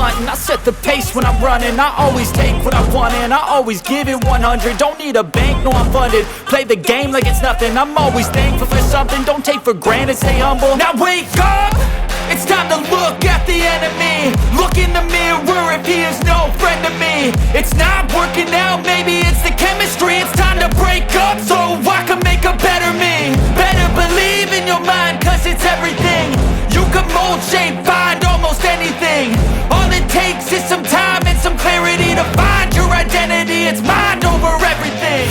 hunt and I set the pace when I'm running. I always take what I want and I always give it 100. Don't need a bank, no I'm funded. Play the game like it's nothing. I'm always thankful for something. Don't take for granted, stay humble. Now wake up! It's time to look at the enemy. Look in the mirror if he is no friend to me. It's not working out, maybe it's the chemistry. It's time to break up so I can make a better me. Better believe in your mind, cause it's everything. You can mold, shape, find almost anything. All it takes is some time and some clarity to find your identity. It's mind over everything.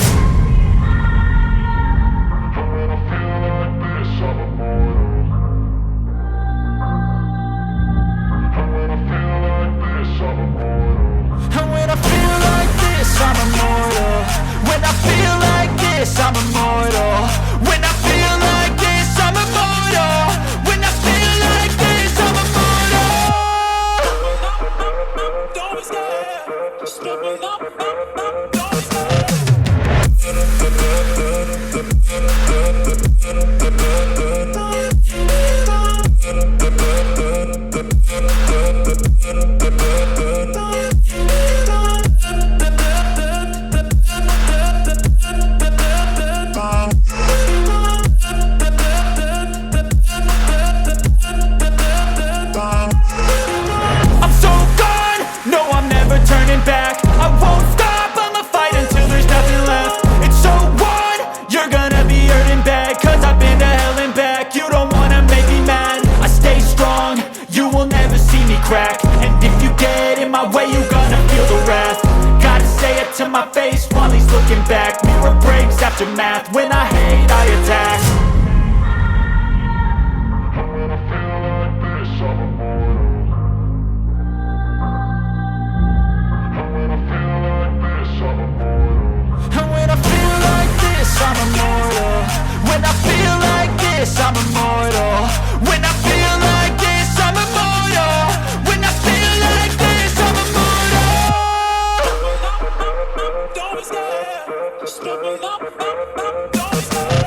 I'm immortal. When I feel like this, I'm immortal. When I feel like this, I'm immortal. When I feel like this, I'm immortal. Don't be scared. Just let me know. Don't be scared. And if you get in my way, you gonna feel the wrath. Gotta say it to my face while he's looking back. Mirror breaks after math. When I hate, I attack. When I feel like this, I'm immortal. When I feel like this, I'm immortal. When I feel like this, I'm immortal. When I feel like this, I'm immortal. When I feel like this, I'm immortal. When I feel like this, I'm immortal. Don't be scared. Just let me know. Don't be scared.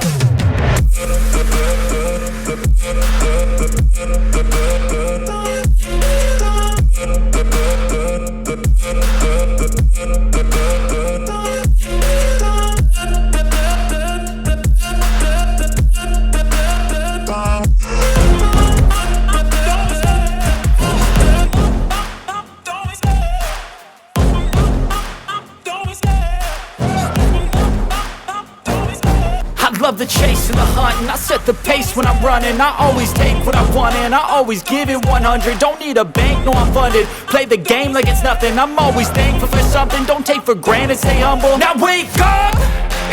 Love the chase and the hunt and I set the pace when I'm running. I always take what I want and I always give it 100. Don't need a bank, no I'm funded. Play the game like it's nothing. I'm always thankful for something. Don't take for granted, stay humble. Now wake up!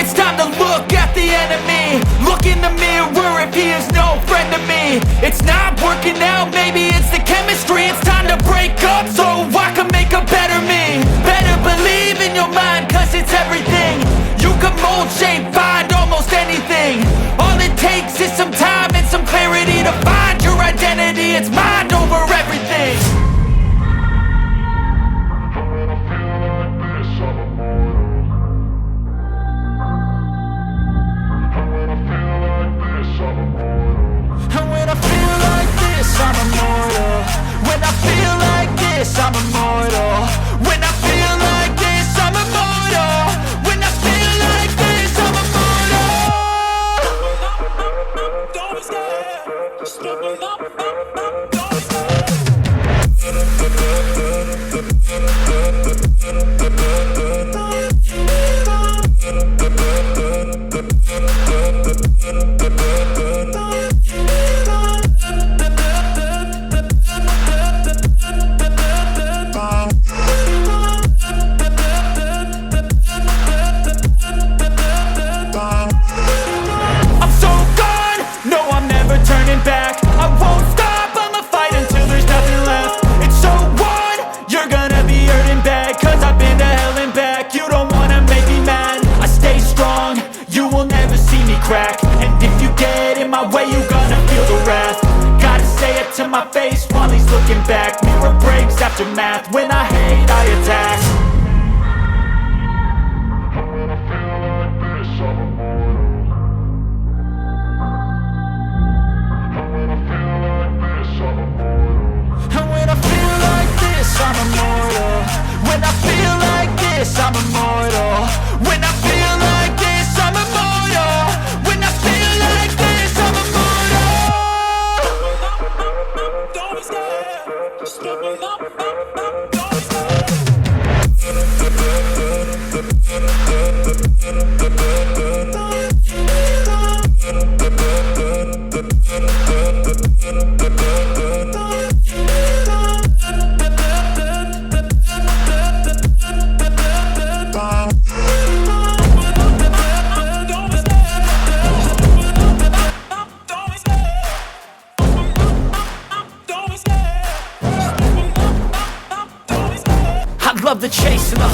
It's time to look at the enemy. Look in the mirror if he is no friend to me. It's not working out, maybe it's the chemistry. It's time to break up so I can make a better me. Better believe in your mind, cause it's everything. You can mold, shape, find almost anything. All it takes is some time and some clarity to find your identity. It's mind over everything. When I feel like this, I'm immortal. When I feel like this, I'm immortal. When I feel like this, I'm immortal. When I feel like this, I'm immortal. When I feel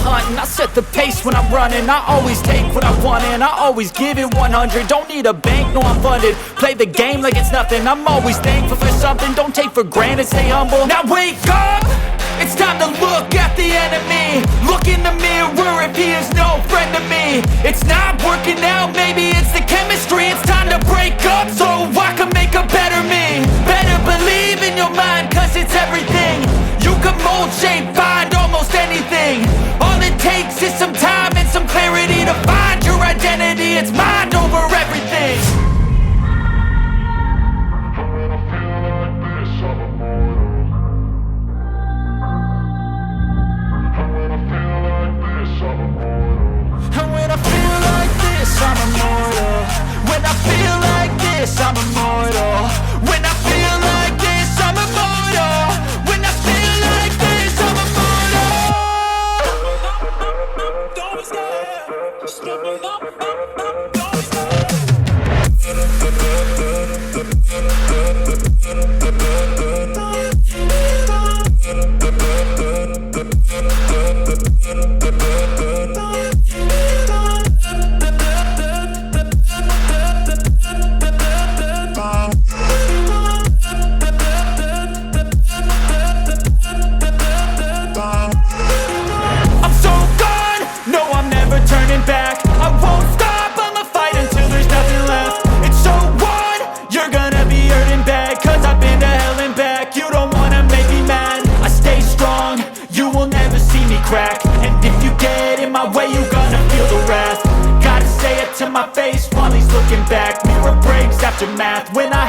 heart and I set the pace when I'm running. I always take what I want and I always give it 100. Don't need a bank, no I'm funded. Play the game like it's nothing. I'm always thankful for something. Don't take for granted, stay humble. Now wake up! It's time to look at the enemy. Look in the mirror if he is no friend to me. It's not working out, maybe it's the chemistry. It's time to break up so I can make a better me. Better believe in your mind, cause it's everything. You can mold, shape, find almost anything. All it takes is some time and some clarity to find your identity. It's mind over everything. And when I feel like this, I'm immortal. When I feel like this, I'm immortal. When I feel like this, I'm immortal. When I feel like this, I'm immortal. Don't stop. Don't I'm so gone, no I'm never turning back. I won't stop, I'ma fight until there's nothing left. It's so on, you're gonna be hurting bad. Cause I've been to hell and back. You don't wanna make me mad. I stay strong, you will never see me crack. And if you get in my way, you gonna feel the wrath. Gotta say it to my face while he's looking back. Mirror breaks after math. When I